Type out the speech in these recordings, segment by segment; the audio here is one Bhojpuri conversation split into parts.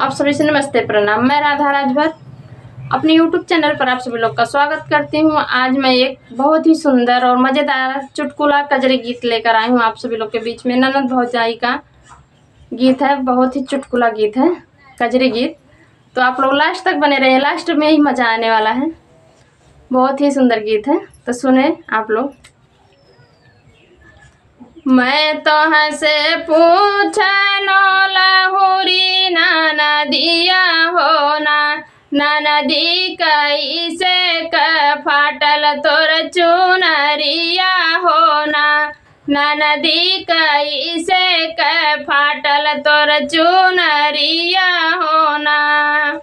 आप सभी से नमस्ते प्रणाम। मैं राधा राजभर अपने यूट्यूब चैनल पर आप सभी लोग का स्वागत करती हूँ। आज मैं एक बहुत ही सुंदर और मज़ेदार चुटकुला कजरी गीत लेकर आई हूँ आप सभी लोग के बीच में। ननद भौजाई का गीत है, बहुत ही चुटकुला गीत है, कजरी गीत। तो आप लोग लास्ट तक बने रहिए, लास्ट में ही मज़ा आने वाला है। बहुत ही सुंदर गीत है, तो सुने आप लोग। मैं तो हंसे पूछनो लहुरी नाना दिया हो ना, नदी कैसे क फाटल तोर चुनरिया हो ना, नदी कैसे क फाटल तोर चुनरिया हो ना।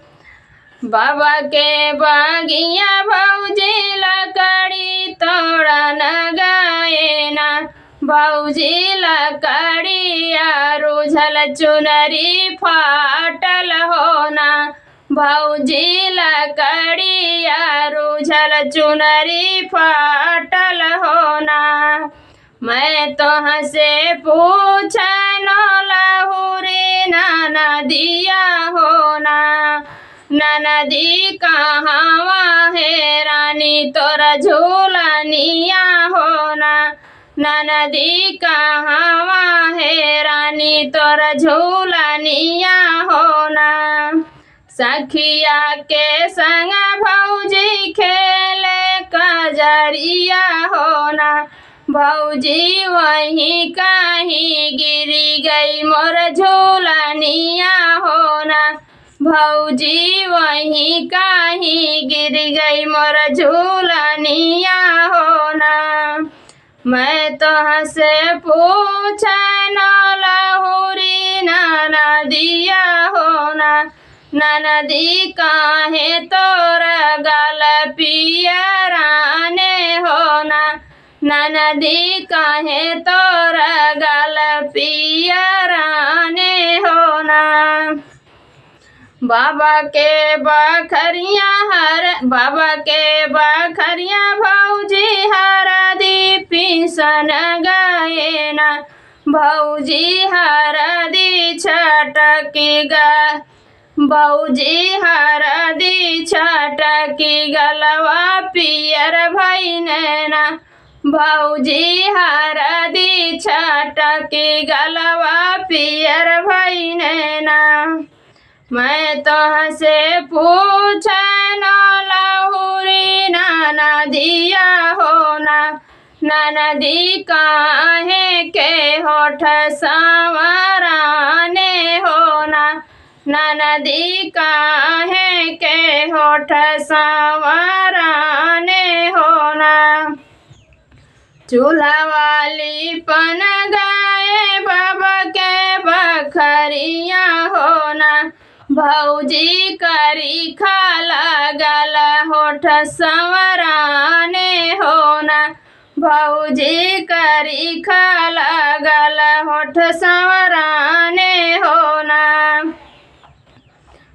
बाबा के बागिया भौजी लकड़ी तोड़ा न गए ना, भौजी लकड़िया रूझल चुनरी फाटल हो ना, भौजी लकड़िया रूझल चुनरी फाटल हो ना। मैं तो हंसे पूछनो लहुरी नाना दिया हो ना, नदी कहाँ है रानी तोरा झूलनिया हो ना, नदी कहाँ है रानी तोरा झूलनिया हो ना। सखिया के संग भौजी खेले कजरिया हो ना, भौजी वहीं कहीं गिरी गई मोर झूलनिया हो ना, भौजी वहीं कहीं गिर गई मोर झूलनिया हो ना। मैं तो हंसे पूछनो लहुरी नाना दिया हो ना, नदी काहे तोर गाल पियराने हो ना, नदी काहे तोर गाल पियराने हो ना। बाबा के बखरिया भौजी हरदी पीसन गए ना, भौजी हरदी छटकी गलवा पियर भइने ना, भौजी हरदी छटकी गलवा पियर भइने ना। मैं तो हंसे पूछनो लहुरी नाना दिया हो ना, नदी काहे के होठ संवराने हो ना, नदी काहे के होठ संवराने हो ना। चूल्हा वाली पन गए बाबा के बखरिया हो ना, भौजी करी खाला गला होठ संवराने हो ना, भौजी करी खाला गला होठ संवराने हो ना।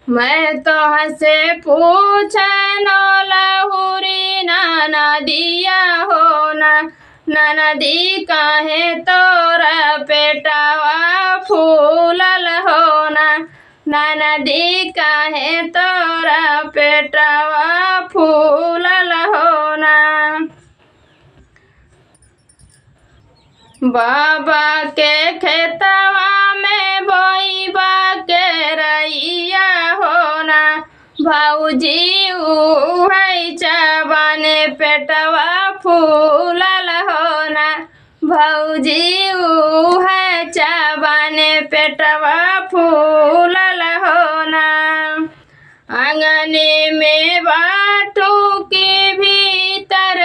मैं तो हंसे पूछनो लहुरी नाना दिया हो ना, नदी काहे तोरा पेटवा फूलल हो ना, नदी काहे तोरा पेटवा फूलल हो ना। बाबा के खेतवा में बोईबा के रैया हो ना, भौजी उहै चबाने पेटवा फूलल हो ना, भौजी उहै चबाने पेटवा फूलल हो ना। आंगने में बाटू के भीतर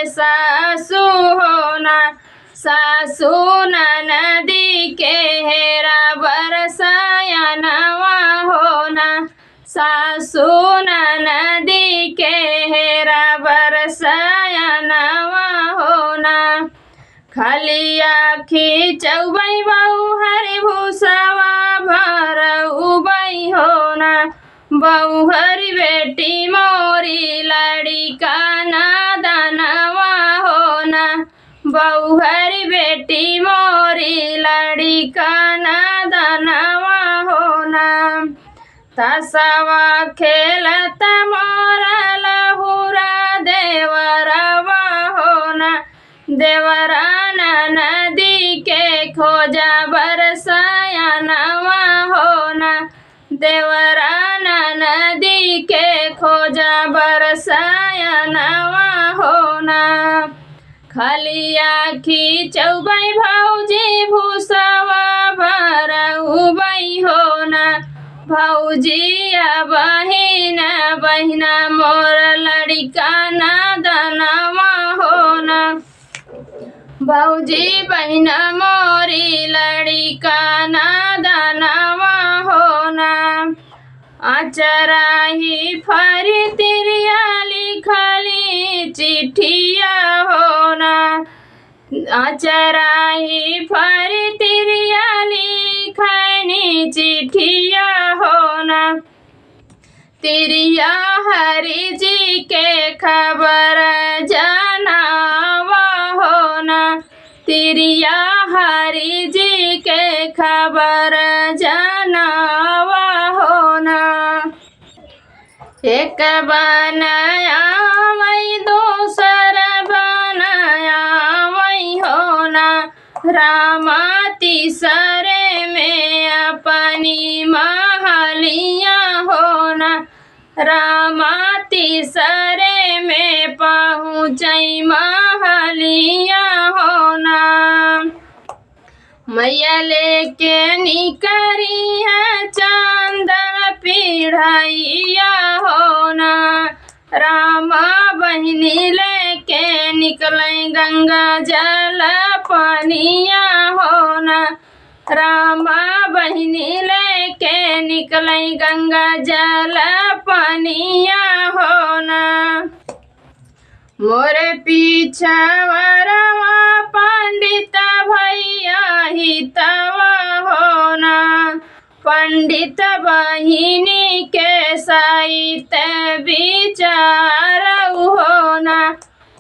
सासू हो ना, सासू नदी के हेरा बरसाया नवा हो ना, सासू नदी के हेरा बरसाया नवा हो ना। खलिया खिचौबै बहु हरि भूसवा भर उबै हो ना, बहु हरि बेटी मोरी लड़िका नादनवा हो ना, बहु हरि बेटी मोरी लड़िका नादनवा हो ना। तसवा खेलत मोरा लहुरा देवरवा होना। देवरा नदी के खोजा बरसाया नवा होना। देवरा नदी के खोजा बरसाया नवा होना। खलिया खींचौबै भौजी भूसवा भरउबै होना। भौजिया बहिना बहिना मोर लड़िका नादनवा होना। भौजी बहिना मोरी लड़िका नादनवा होना। अचराही फरी तिरिया लिखली चिठिया होना। अचराही फरी तिरिया लिखनी चिठिया होना। तिरिया हरि जी के खबर जनावा होना। तिरिया हरि जी के खबर जनावा होना। एक बनाया वही दूसर बनाया वही होना। रामा तीसरे में अपनी महलिया होना। रामा तीसरे में पहुँचई महलिया होना। मैया लेके निकरी है चांदन पीढ़ैया होना। रामा बहिनी लेके निकले गंगा जल पनिया होना। रामा बहिनी लेके निकले गंगा जल पनिया होना। मोरे पीछा वरवा पंडित भैया हितवा होना। पंडित बहिनी के सहित विचार होना।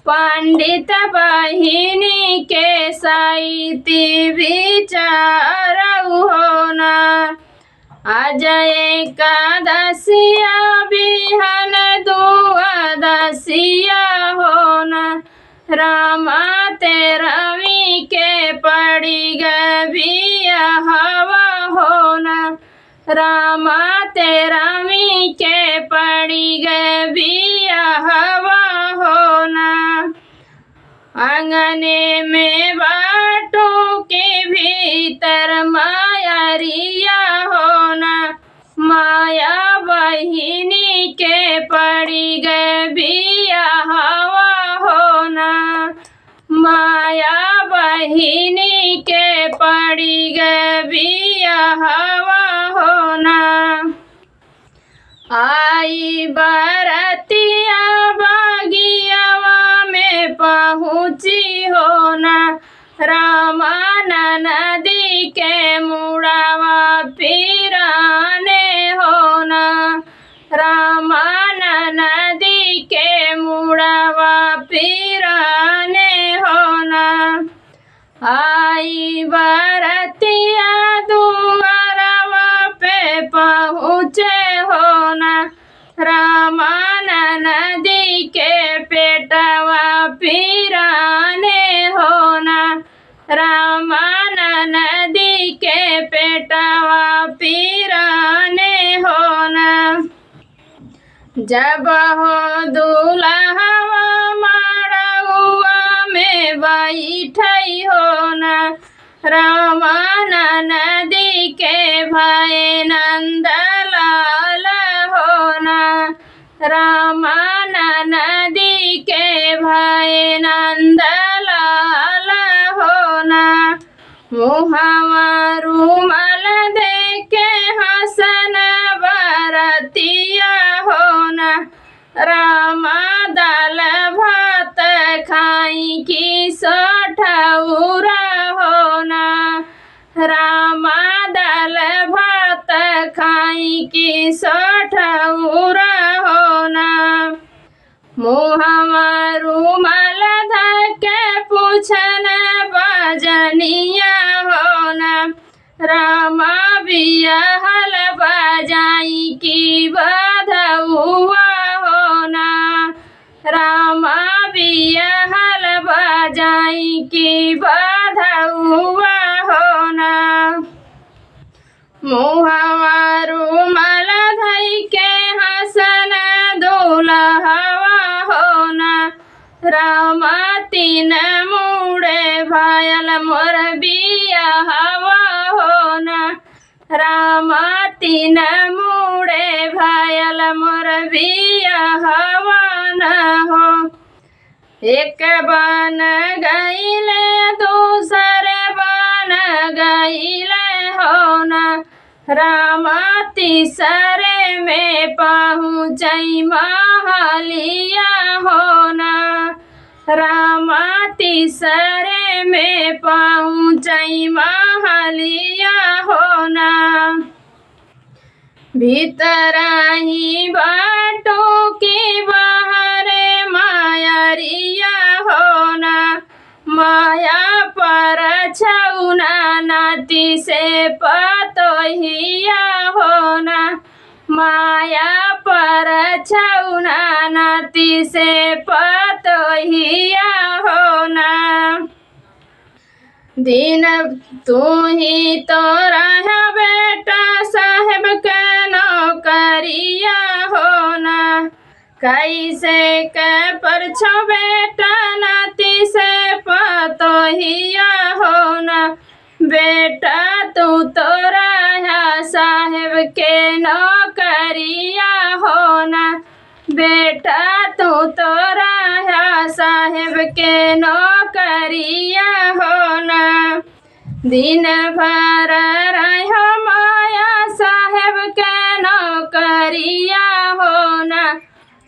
पंडित बहिनी के सहित विचार होना। आज एकादशिया बिहन द्वादशिया होना। रामा तेरहवीं के पड़ी गबिया हवा होना। रामा तेरहवीं के पड़ी गबिया हवा होना। आंगने में बाटों के भीतर मायारिया होना। माया बहिनी के पड़ी गबिया हवा होना। माया बहिनी के पड़ी गबिया हवा होना। आई बरतिया बागियावा में पहुँची होना। रामा नदी के मुड़ावा पिराने होना। रामा नदी के मुड़ावा पिराने होना। आई बरतिया दुआरवा पे पहुँचे होना। रामा नदी के पेटवा पिराने होना। रामा नदी के पेटवा पिराने होना। जब हो दुल्हवा माड़ुआ में बैठई होना। रामा नदी के भाई नंदलाल होना। रामा नदी के भाई नंदलाल होना। मुहवा रूमाल दे के हसन बरतिया होना। रामा दाल भात खाई की सोठौरा होना। रामा दाल भात खाई की सोठौरा होना। मुहवा रूमाल धके पूछन बजनिया होना। रामा बियाहल बजाई की बधुआ होना, रामा बियहल बजाई की बधुआ होना। मुहवा रुमाल धई के हसन दुल्हवा होना, रामा तीन मुड़े भयल मोर बियहवा होना, रामा तीन मुड़े भयल मोर बियहवा न हो। एक बन गईले दूसर बन गईले होना, रामा तीसरे में पहुँचई महलिया होना, रामा तीसरे में पहुँचई महलिया होना। भीतर ही बाटो की बाहरे मायरिया होना, माया पर छौना नाती से पतोहिया होना, माया पर छौना नाती से पतोहिया होना। दिन तू ही तो रह बेटा साहेब के नौकरिया होना, कैसे के परछो बेटा नाती से पतोहिया होना। बेटा तू तो रह साहेब के नौकरिया होना, बेटा तू तो रह साहेब के नौकरिया होना। दिन भर रहो माया साहेब के नौकरिया होना,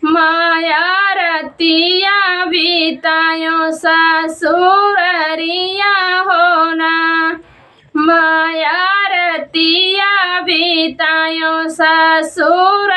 माया रतिया बीतायो ससुररिया होना, माया रतिया बीतायो ससुर